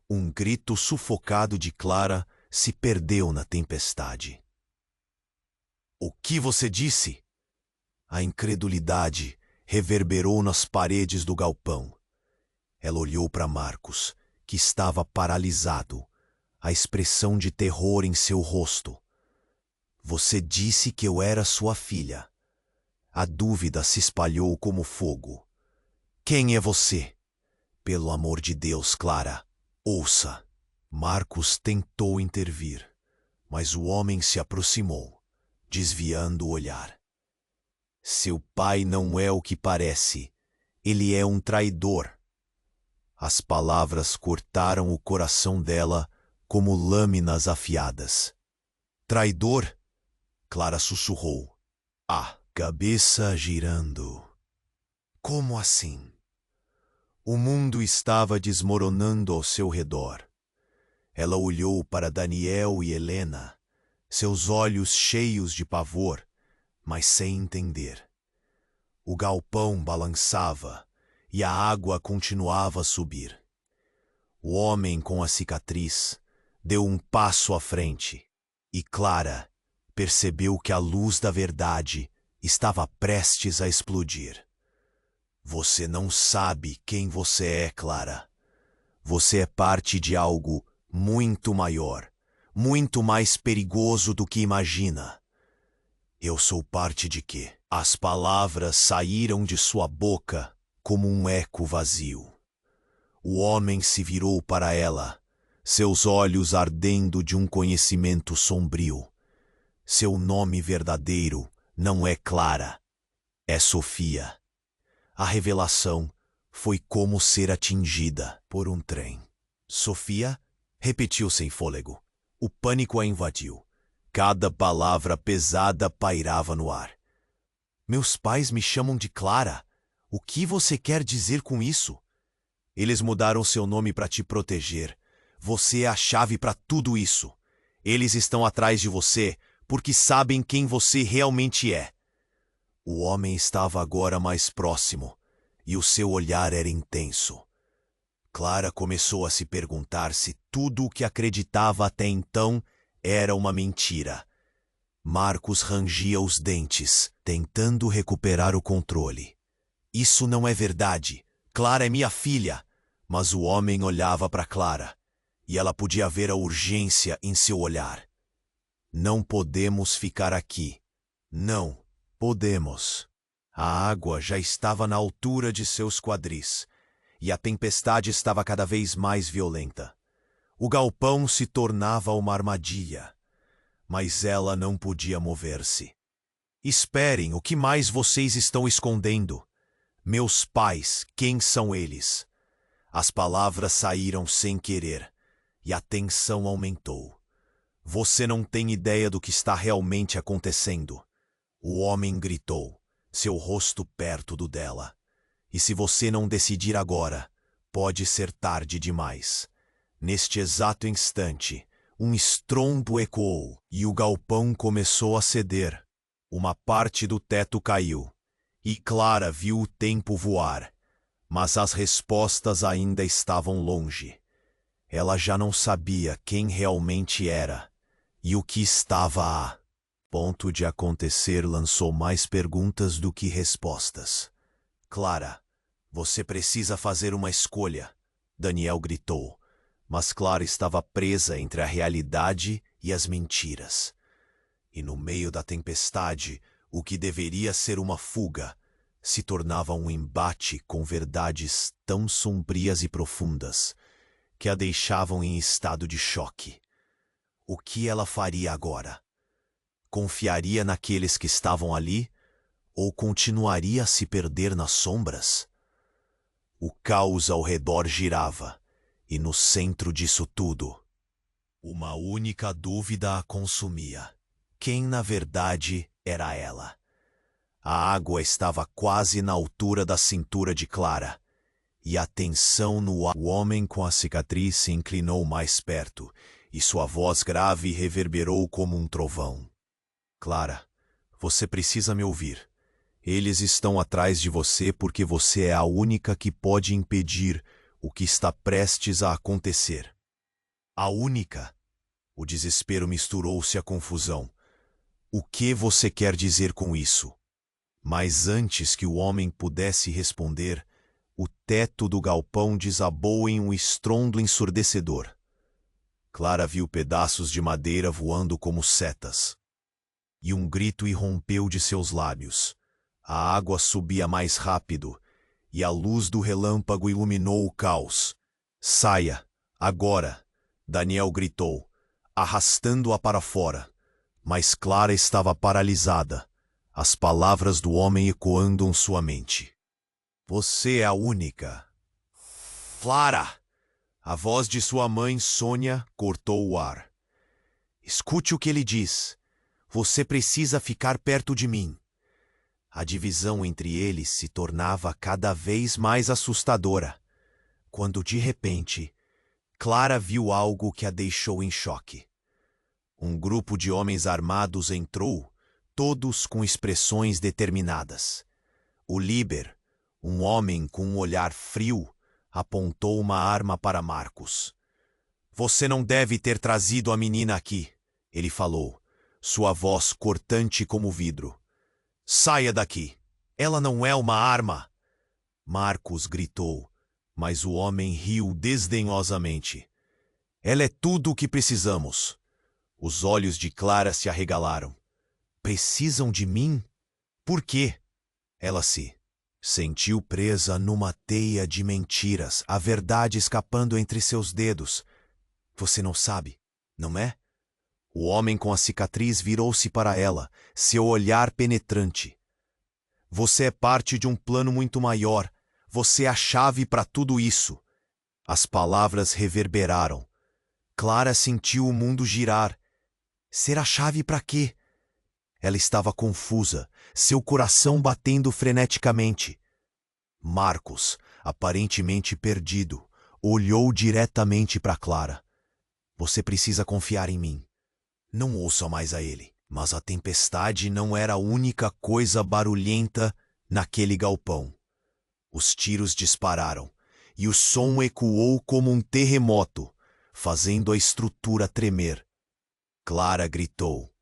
Um grito sufocado de Clara se perdeu na tempestade. "O que você disse?" A incredulidade reverberou nas paredes do galpão. Ela olhou para Marcos, que estava paralisado, a expressão de terror em seu rosto. "Você disse que eu era sua filha." A dúvida se espalhou como fogo. "Quem é você?" "Pelo amor de Deus, Clara, ouça." Marcos tentou intervir, mas o homem se aproximou, desviando o olhar. "Seu pai não é o que parece. Ele é um traidor." As palavras cortaram o coração dela como lâminas afiadas. "Traidor?" Clara sussurrou, a cabeça girando. "Como assim?" O mundo estava desmoronando ao seu redor. Ela olhou para Daniel e Helena, seus olhos cheios de pavor, mas sem entender. O galpão balançava e a água continuava a subir. O homem com a cicatriz deu um passo à frente e Clara percebeu que a luz da verdade estava prestes a explodir. "Você não sabe quem você é, Clara. Você é parte de algo muito maior, muito mais perigoso do que imagina." "Eu sou parte de quê?" As palavras saíram de sua boca como um eco vazio. O homem se virou para ela, seus olhos ardendo de um conhecimento sombrio. Seu nome verdadeiro não é Clara, é Sofia. A revelação foi como ser atingida por um trem. "Sofia?" repetiu sem fôlego. O pânico a invadiu. Cada palavra pesada pairava no ar. Meus pais me chamam de Clara. O que você quer dizer com isso? Eles mudaram seu nome para te proteger. Você é a chave para tudo isso. Eles estão atrás de você porque sabem quem você realmente é. O homem estava agora mais próximo e o seu olhar era intenso. Clara começou a se perguntar se tudo o que acreditava até então era uma mentira. Marcos rangia os dentes, tentando recuperar o controle. Isso não é verdade. Clara é minha filha. Mas o homem olhava para Clara, e ela podia ver a urgência em seu olhar. Não podemos ficar aqui. Não podemos. A água já estava na altura de seus quadris, e a tempestade estava cada vez mais violenta. O galpão se tornava uma armadilha, mas ela não podia mover-se. Esperem, o que mais vocês estão escondendo? Meus pais, quem são eles? As palavras saíram sem querer, e a tensão aumentou. Você não tem ideia do que está realmente acontecendo. O homem gritou, seu rosto perto do dela. E se você não decidir agora, pode ser tarde demais. Neste exato instante, um estrondo ecoou e o galpão começou a ceder. Uma parte do teto caiu, e Clara viu o tempo voar, mas as respostas ainda estavam longe. Ela já não sabia quem realmente era e o que estava a ponto de acontecer. Lançou mais perguntas do que respostas. Clara, você precisa fazer uma escolha, Daniel gritou. Mas Clara estava presa entre a realidade e as mentiras. E no meio da tempestade, o que deveria ser uma fuga se tornava um embate com verdades tão sombrias e profundas que a deixavam em estado de choque. O que ela faria agora? Confiaria naqueles que estavam ali ou continuaria a se perder nas sombras? O caos ao redor girava. E no centro disso tudo, uma única dúvida a consumia. Quem na verdade era ela? A água estava quase na altura da cintura de Clara, e a tensão no ar. O homem com a cicatriz se inclinou mais perto, e sua voz grave reverberou como um trovão. Clara, você precisa me ouvir. Eles estão atrás de você porque você é a única que pode impedir o que está prestes a acontecer. A única? O desespero misturou-se à confusão. O que você quer dizer com isso? Mas antes que o homem pudesse responder, o teto do galpão desabou em um estrondo ensurdecedor. Clara viu pedaços de madeira voando como setas. E um grito irrompeu de seus lábios. A água subia mais rápido, e a luz do relâmpago iluminou o caos. Saia, agora! Daniel gritou, arrastando-a para fora. Mas Clara estava paralisada, as palavras do homem ecoando em sua mente. Você é a única. Clara! A voz de sua mãe, Sônia, cortou o ar. Escute o que ele diz. Você precisa ficar perto de mim. A divisão entre eles se tornava cada vez mais assustadora, quando de repente, Clara viu algo que a deixou em choque. Um grupo de homens armados entrou, todos com expressões determinadas. O líder, um homem com um olhar frio, apontou uma arma para Marcos. Você não deve ter trazido a menina aqui, ele falou, sua voz cortante como vidro. Saia daqui! Ela não é uma arma! Marcos gritou, mas o homem riu desdenhosamente. Ela é tudo o que precisamos. Os olhos de Clara se arregalaram. Precisam de mim? Por quê? Ela se sentiu presa numa teia de mentiras, a verdade escapando entre seus dedos. Você não sabe, não é? O homem com a cicatriz virou-se para ela, seu olhar penetrante. Você é parte de um plano muito maior. Você é a chave para tudo isso. As palavras reverberaram. Clara sentiu o mundo girar. Ser a chave para quê? Ela estava confusa, seu coração batendo freneticamente. Marcos, aparentemente perdido, olhou diretamente para Clara. Você precisa confiar em mim. Não ouça mais a ele. Mas a tempestade não era a única coisa barulhenta naquele galpão. Os tiros dispararam, e o som ecoou como um terremoto, fazendo a estrutura tremer. Clara gritou,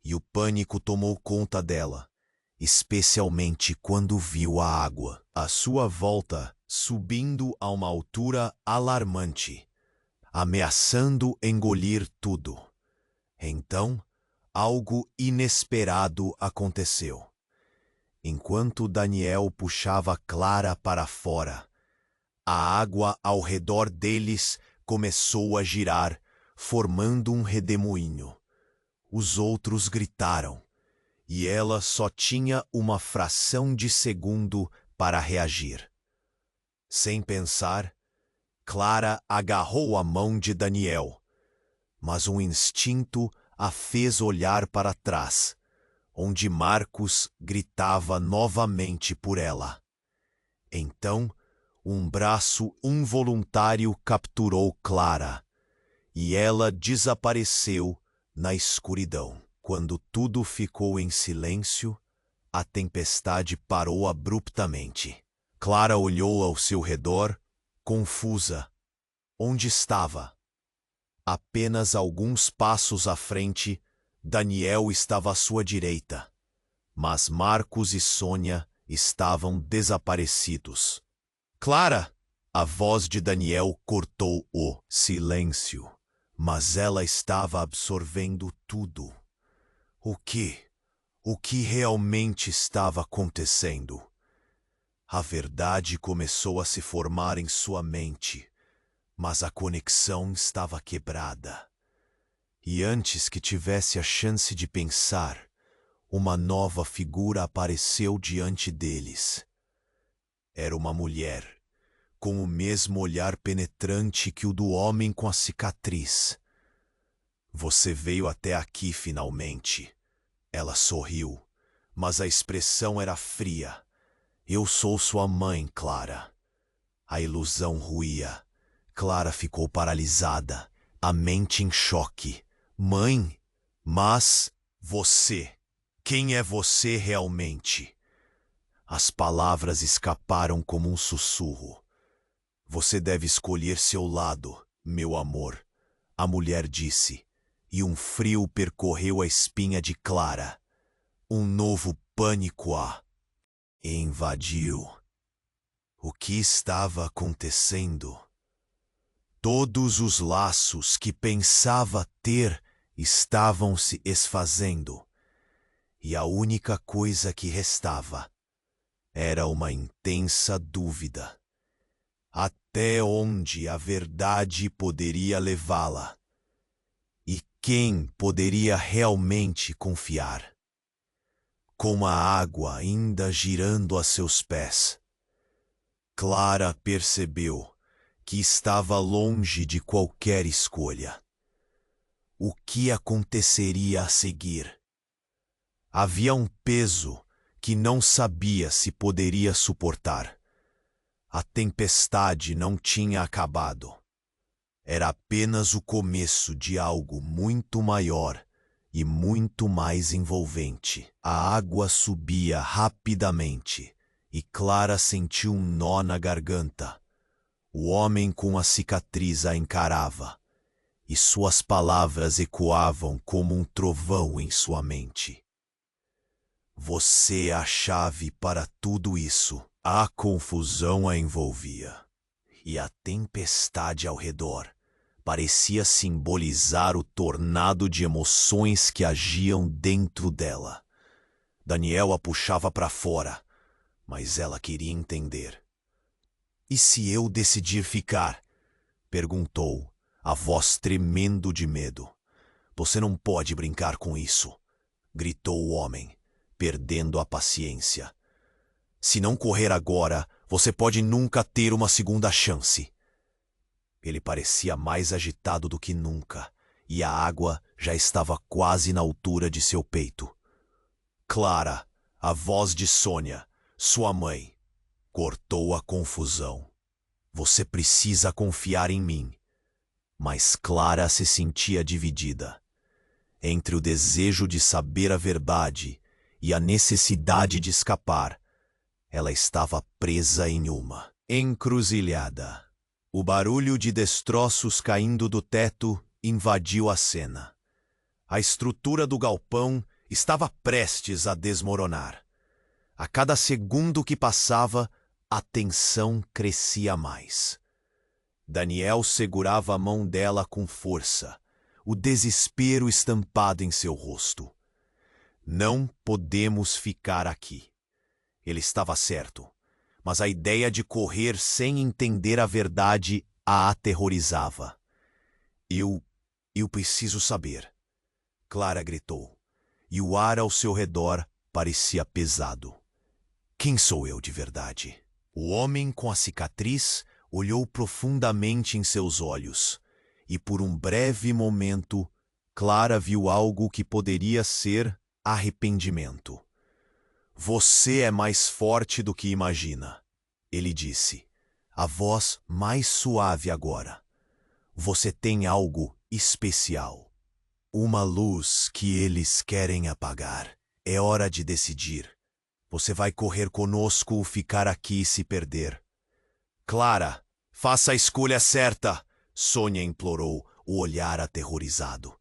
e o pânico tomou conta dela, especialmente quando viu a água à sua volta subindo a uma altura alarmante, ameaçando engolir tudo. Então, algo inesperado aconteceu. Enquanto Daniel puxava Clara para fora, a água ao redor deles começou a girar, formando um redemoinho. Os outros gritaram, e ela só tinha uma fração de segundo para reagir. Sem pensar, Clara agarrou a mão de Daniel, mas um instinto a fez olhar para trás, onde Marcos gritava novamente por ela. Então, um braço involuntário capturou Clara, e ela desapareceu na escuridão. Quando tudo ficou em silêncio, a tempestade parou abruptamente. Clara olhou ao seu redor, confusa. Onde estava? Apenas alguns passos à frente, Daniel estava à sua direita, mas Marcos e Sônia estavam desaparecidos. Clara! A voz de Daniel cortou o silêncio, mas ela estava absorvendo tudo. O que realmente estava acontecendo? A verdade começou a se formar em sua mente, mas a conexão estava quebrada. E antes que tivesse a chance de pensar, uma nova figura apareceu diante deles. Era uma mulher, com o mesmo olhar penetrante que o do homem com a cicatriz. Você veio até aqui finalmente. Ela sorriu, mas a expressão era fria. Eu sou sua mãe, Clara. A ilusão ruía. Clara ficou paralisada, a mente em choque. Mãe? Mas você? Quem é você realmente? As palavras escaparam como um sussurro. Você deve escolher seu lado, meu amor, a mulher disse, e um frio percorreu a espinha de Clara. Um novo pânico a invadiu. O que estava acontecendo? Todos os laços que pensava ter estavam se esfazendo, e a única coisa que restava era uma intensa dúvida. Até onde a verdade poderia levá-la? E quem poderia realmente confiar? Com a água ainda girando a seus pés, Clara percebeu que estava longe de qualquer escolha. O que aconteceria a seguir? Havia um peso que não sabia se poderia suportar. A tempestade não tinha acabado. Era apenas o começo de algo muito maior e muito mais envolvente. A água subia rapidamente e Clara sentiu um nó na garganta. O homem com a cicatriz a encarava, e suas palavras ecoavam como um trovão em sua mente. Você é a chave para tudo isso. A confusão a envolvia, e a tempestade ao redor parecia simbolizar o tornado de emoções que agiam dentro dela. Daniel a puxava para fora, mas ela queria entender. E se eu decidir ficar? Perguntou, a voz tremendo de medo. Você não pode brincar com isso, gritou o homem, perdendo a paciência. Se não correr agora, você pode nunca ter uma segunda chance. Ele parecia mais agitado do que nunca, e a água já estava quase na altura de seu peito. Clara, a voz de Sônia, sua mãe, cortou a confusão. Você precisa confiar em mim. Mas Clara se sentia dividida. Entre o desejo de saber a verdade e a necessidade de escapar, ela estava presa em uma encruzilhada. O barulho de destroços caindo do teto invadiu a cena. A estrutura do galpão estava prestes a desmoronar. A cada segundo que passava, a tensão crescia mais. Daniel segurava a mão dela com força, o desespero estampado em seu rosto. Não podemos ficar aqui. Ele estava certo, mas a ideia de correr sem entender a verdade a aterrorizava. Eu preciso saber, Clara gritou, e o ar ao seu redor parecia pesado. Quem sou eu de verdade? O homem com a cicatriz olhou profundamente em seus olhos, e por um breve momento, Clara viu algo que poderia ser arrependimento. Você é mais forte do que imagina, ele disse, a voz mais suave agora. Você tem algo especial. Uma luz que eles querem apagar. É hora de decidir. Você vai correr conosco ou ficar aqui e se perder? Clara, faça a escolha certa, Sônia implorou, o olhar aterrorizado.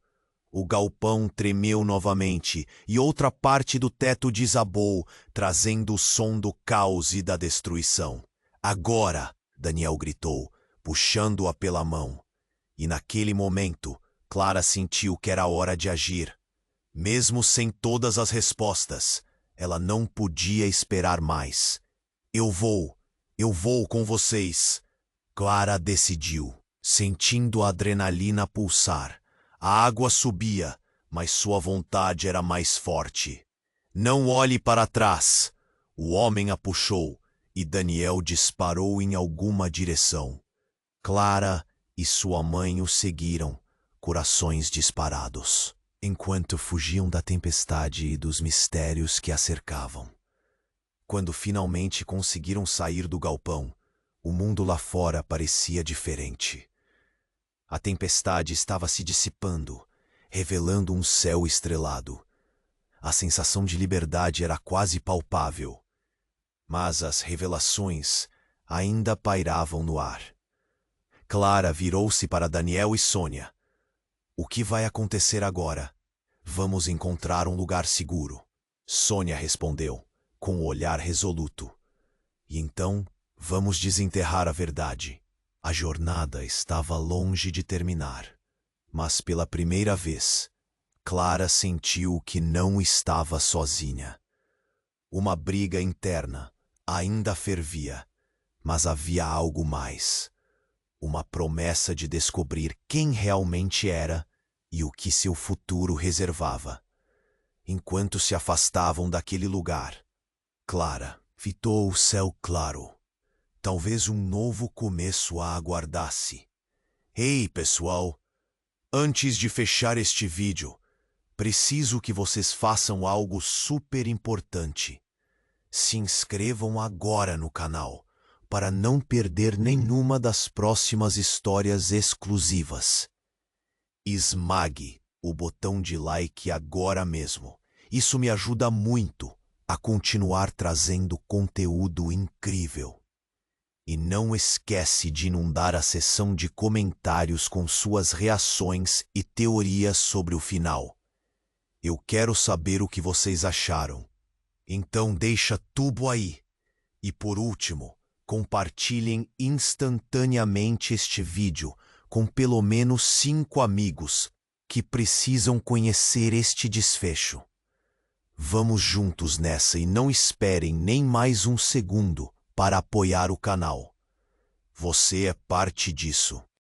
O galpão tremeu novamente e outra parte do teto desabou, trazendo o som do caos e da destruição. Agora, Daniel gritou, puxando-a pela mão. E naquele momento, Clara sentiu que era hora de agir. Mesmo sem todas as respostas, ela não podia esperar mais. Eu vou com vocês. Clara decidiu, sentindo a adrenalina pulsar. A água subia, mas sua vontade era mais forte. Não olhe para trás. O homem a puxou e Daniel disparou em alguma direção. Clara e sua mãe o seguiram, corações disparados, enquanto fugiam da tempestade e dos mistérios que a cercavam. Quando finalmente conseguiram sair do galpão, o mundo lá fora parecia diferente. A tempestade estava se dissipando, revelando um céu estrelado. A sensação de liberdade era quase palpável, mas as revelações ainda pairavam no ar. Clara virou-se para Daniel e Sônia. O que vai acontecer agora? Vamos encontrar um lugar seguro. Sônia respondeu, com o olhar resoluto. E então, vamos desenterrar a verdade. A jornada estava longe de terminar, mas pela primeira vez, Clara sentiu que não estava sozinha. Uma briga interna ainda fervia, mas havia algo mais. Uma promessa de descobrir quem realmente era e o que seu futuro reservava. Enquanto se afastavam daquele lugar, Clara fitou o céu claro. Talvez um novo começo a aguardasse. Ei, pessoal! Antes de fechar este vídeo, preciso que vocês façam algo super importante. Se inscrevam agora no canal, para não perder nenhuma das próximas histórias exclusivas. Esmague o botão de like agora mesmo. Isso me ajuda muito a continuar trazendo conteúdo incrível. E não esquece de inundar a seção de comentários com suas reações e teorias sobre o final. Eu quero saber o que vocês acharam. Então deixa tudo aí. E por último, compartilhem instantaneamente este vídeo com pelo menos 5 amigos que precisam conhecer este desfecho. Vamos juntos nessa e não esperem nem mais um segundo para apoiar o canal. Você é parte disso.